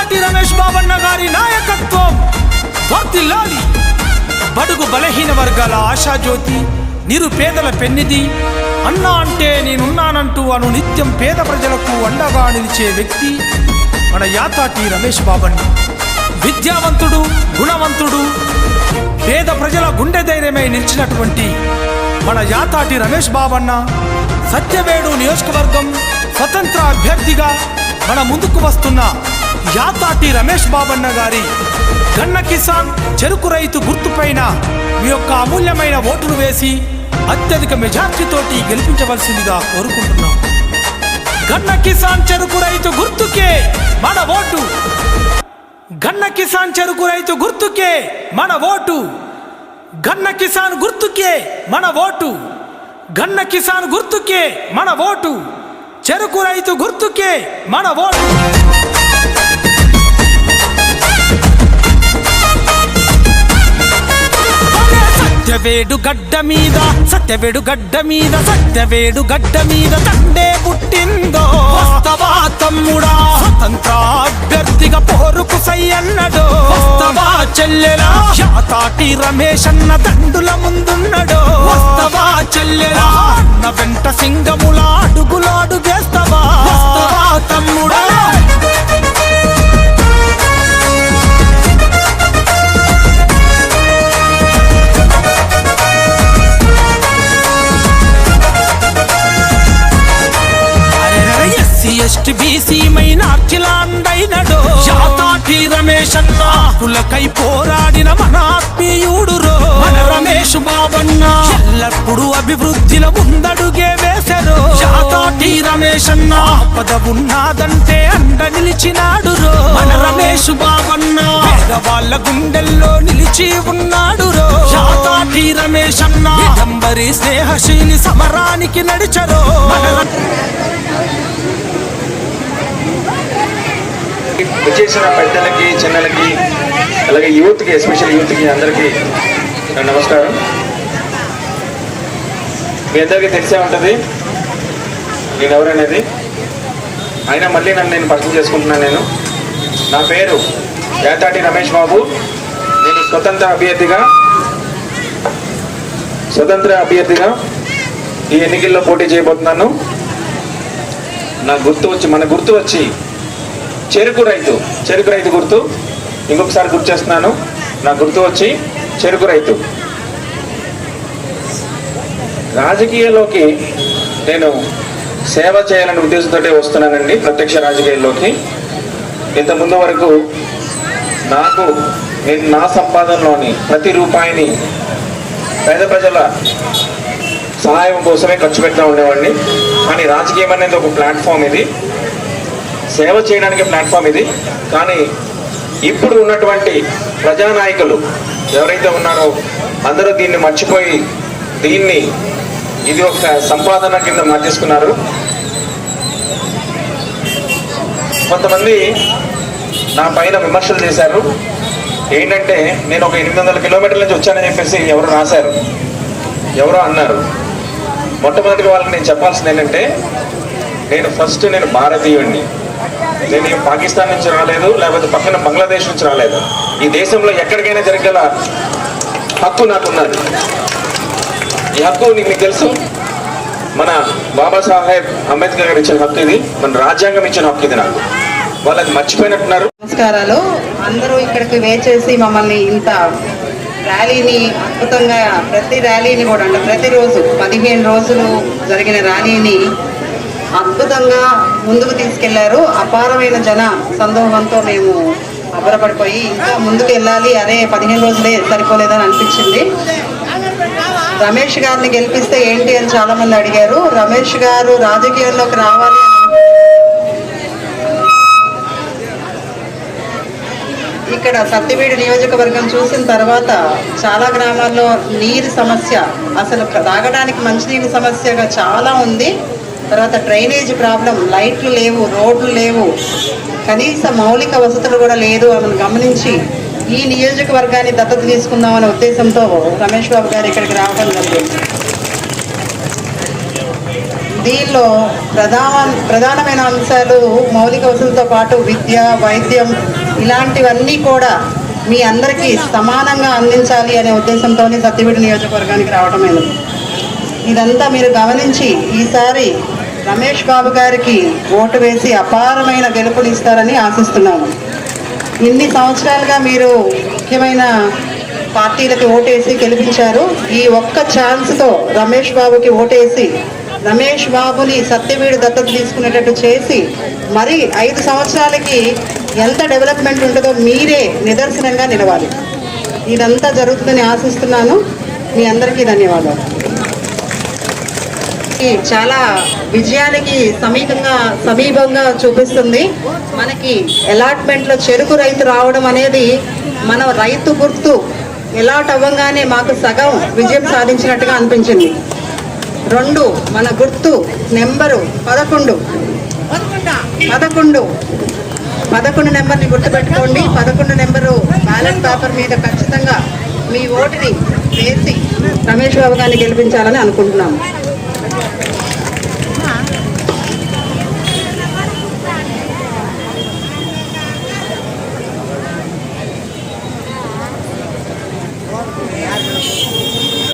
యాతాటి రమేష్ బాబన్న గారి నాయకత్వం వర్ధిల్లాలి. బడుగు బలహీన వర్గాల ఆశాజ్యోతి, నిరుపేదల పెన్నిధి, అన్నా అంటే నేనున్నానంటూ నిత్యం పేద ప్రజలకు అండగా నిలిచే వ్యక్తి మన యాతాటి రమేష్ బాబన్న. విద్యావంతుడు, గుణవంతుడు, పేద ప్రజల గుండె ధైర్యమై నిలిచినటువంటి మన యాతాటి రమేష్ బాబన్న సత్యవేడు నియోజకవర్గం స్వతంత్ర అభ్యర్థిగా మన ముందుకు వస్తున్న యాతాటి రమేష్ బాబన్న గారి గన్న కిసాన్ చెరుకు రైతు గుర్తుపైన మీ యొక్క అమూల్యమైన ఓటును వేసి అత్యధిక మెజార్టీతోటి గెలిపించవలసిందిగా కోరుకుంటున్నాం. గన్న కిసాన్ చెరుకు రైతు గుర్తుకే మన ఓటు. గన్న కిసాన్ చెరుకు రైతు గుర్తుకే మన ఓటు. గన్న కిసాన్ గుర్తుకే మన ఓటు. గన్న కిసాన్ గుర్తుకే మన ఓటు. చెరుకు రైతు గుర్తుకే మన ఓటు. సత్యవేడు గడ్డ మీద, సత్యవేడు గడ్డ మీద, సత్యవేడు గడ్డ మీద తండే పుట్టిందో. వస్తవా తమ్ముడా స్వతంత్ర అభ్యర్థిగా పోరుకు సయ్యన్నడో. వస్తవా చెల్లెలా యాతాటి రమేష్ అన్న దండుల ముందున్నడో. వస్తవా చెల్లెలా అన్న వెంట సింగముల అడుగులో అడుగేస్తవా. వస్తవా తమ్ముడా ఎస్టీ బీసీ మైనార్టీలందైనడో. యాతాటి రమేష్ అన్న హక్కులకై పోరాడిన మన ఆత్మీయుడురో. మన రమేష్ బాబన్న ఎల్లప్పుడూ అభివృద్ధిలో ముందడుగే వేశారు. యాతాటి రమేష్ అన్న ఆపద ఉన్నదంటే అండ నిలిచినాడురో. మన రమేష్ బాబన్న పేదవాళ్ళ గుండెల్లో నిలిచి ఉన్నాడురో. యాతాటి రమేష్ అన్న నంబరి స్నేహశీలి సమరానికి నడిచరో. వచ్చేసిన పెద్దలకి, చిన్నలకి, అలాగే యూత్కి, ఎస్పెషల్ యూత్కి అందరికీ నమస్కారం. మీ అందరికీ తెలిసే ఉంటుంది నేను ఎవరనేది. అయినా మళ్ళీ నేను పరిచయం చేసుకుంటున్నాను. నా పేరు యాతాటి రమేష్ బాబు. నేను స్వతంత్ర అభ్యర్థిగా ఈ ఎన్నికల్లో పోటీ చేయబోతున్నాను. మన గుర్తు వచ్చి చెరుకు రైతు గుర్తు. ఇంకొకసారి గుర్తు చేస్తున్నాను, నా గుర్తు వచ్చి చెరుకు రైతు. రాజకీయాల్లోకి నేను సేవ చేయాలనే ఉద్దేశంతో వస్తున్నానండి ప్రత్యక్ష రాజకీయాల్లోకి. ఇంతకుముందు వరకు నేను నా సంపాదనలోని ప్రతి రూపాయిని పేద ప్రజల సహాయం కోసమే ఖర్చు పెడతా ఉండేవాడిని. కానీ రాజకీయం అనేది ఒక ప్లాట్ఫామ్, ఇది సేవ చేయడానికి ప్లాట్ఫామ్ ఇది. కానీ ఇప్పుడు ఉన్నటువంటి ప్రజానాయకులు ఎవరైతే ఉన్నారో అందరూ దీన్ని మర్చిపోయి ఇది ఒక సంపాదన కింద మార్చేసుకున్నారు. కొంతమంది నా పైన విమర్శలు చేశారు. ఏంటంటే నేను ఒక 800 కిలోమీటర్ల నుంచి వచ్చానని చెప్పేసి ఎవరో అన్నారు. మొట్టమొదటిగా వాళ్ళకి నేను చెప్పాల్సింది ఏంటంటే నేను భారతీయుడిని. నేను పాకిస్తాన్ నుంచి రాలేదు, లేకపోతే పక్కన బంగ్లాదేశ్ నుంచి రాలేదు. ఈ దేశంలో ఎక్కడికైనా జరగగల హక్కు నాకున్నది. ఈ హక్కు మీకు తెలుసు, మన బాబాసాహెబ్ అంబేద్కర్ గారు ఇచ్చిన హక్కు ఇది, మన రాజ్యాంగం ఇచ్చిన హక్కు ఇది. నాకు వాళ్ళు అది మర్చిపోయినట్టున్నారు. నమస్కారాలు. అందరూ ఇక్కడికి వేచేసి మమ్మల్ని ఇంత ర్యాలీని అద్భుతంగా, ప్రతి ర్యాలీని కూడా అంటే ప్రతిరోజు 15 రోజులు జరిగిన ర్యాలీని అద్భుతంగా ముందుకు తీసుకెళ్లారు. అపారమైన జన సందోహంతో మేము అబ్బరపడిపోయి ఇంకా ముందుకు వెళ్ళాలి, అదే 15 రోజులే సరిపోలేదని అనిపించింది. రమేష్ గారిని గెలిపిస్తే ఏంటి అని చాలా మంది అడిగారు. రమేష్ గారు రాజకీయాల్లోకి రావాలి ఇక్కడ సత్యవేడు నియోజకవర్గం చూసిన తర్వాత చాలా గ్రామాల్లో నీరు సమస్య, అసలు తాగడానికి మంచినీటి సమస్యగా చాలా ఉంది. తర్వాత డ్రైనేజ్ ప్రాబ్లం, లైట్లు లేవు, రోడ్లు లేవు, కనీస మౌలిక వసతులు కూడా లేదు అని గమనించి ఈ నియోజకవర్గాన్ని దత్తత తీసుకుందామనే ఉద్దేశంతో రమేష్ బాబు గారు ఇక్కడికి రావడం జరిగింది. దీనిలో ప్రధానమైన అంశాలు మౌలిక వసతులతో పాటు విద్య, వైద్యం ఇలాంటివన్నీ కూడా మీ అందరికీ సమానంగా అందించాలి అనే ఉద్దేశంతో సత్యవేడు నియోజకవర్గానికి రావడమైనది. ఇదంతా మీరు గమనించి ఈసారి రమేష్ బాబు గారికి ఓటు వేసి అపారమైన గెలుపునిస్తారని ఆశిస్తున్నాము. ఇన్ని సంవత్సరాలుగా మీరు ముఖ్యమైన పార్టీలకి ఓటేసి గెలిపించారు. ఈ ఒక్క ఛాన్స్తో రమేష్ బాబుకి ఓటేసి రమేష్ బాబుని సత్యవేడు దత్తత తీసుకునేటట్టు చేసి మరి 5 సంవత్సరాలకి ఎంత డెవలప్మెంట్ ఉంటుందో మీరే నిదర్శనంగా నిలవాలి. ఇదంతా జరుగుతుందని ఆశిస్తున్నాను. మీ అందరికీ ధన్యవాదాలు. చాలా విజయానికి సమీపంగా చూపిస్తుంది. మనకి అలాట్మెంట్లో చెరుకు రైతు రావడం అనేది మన రైతు గుర్తు అలాట్ అవ్వగానే మాకు సగం విజయం సాధించినట్టుగా అనిపించింది. 2 మన గుర్తు నెంబరు 11 నెంబర్ని గుర్తుపెట్టుకోండి. 11 నెంబరు బ్యాలెట్ పేపర్ మీద ఖచ్చితంగా మీ ఓటుని వేసి రమేష్ బాబు గారిని గెలిపించాలని అనుకుంటున్నాము.